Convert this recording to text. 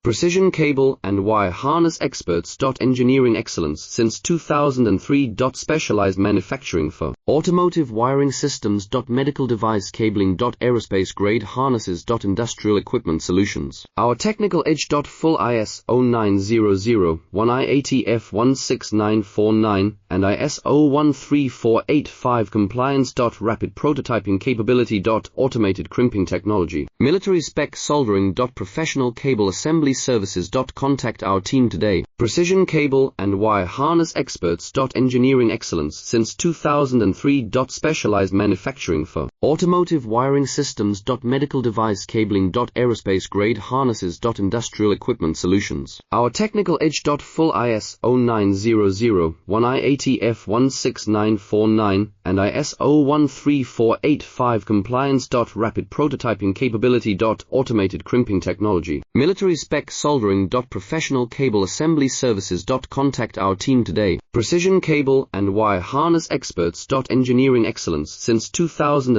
Precision cable and wire harness experts. Engineering excellence since 2003. Specialized manufacturing for automotive wiring systems. Medical device cabling. Aerospace grade harnesses. Industrial equipment solutions. Our technical edge. Full ISO 9001 IATF 16949 and ISO 13485 compliance. Rapid prototyping capability. Automated crimping technology. Military spec soldering. Professional cable assembly services. Contact our team today. Precision cable and wire harness experts. Engineering excellence since 2003. Specialized manufacturing for automotive wiring systems. Medical device cabling. Aerospace grade harnesses. Industrial equipment solutions. Our technical edge. Full ISO 9001 IATF 16949 and ISO 13485 compliance. Rapid prototyping capability. Automated crimping technology. Military spec soldering. Professional cable assembly services. Contact our team today. Precision cable and wire harness experts. Engineering excellence since 2000.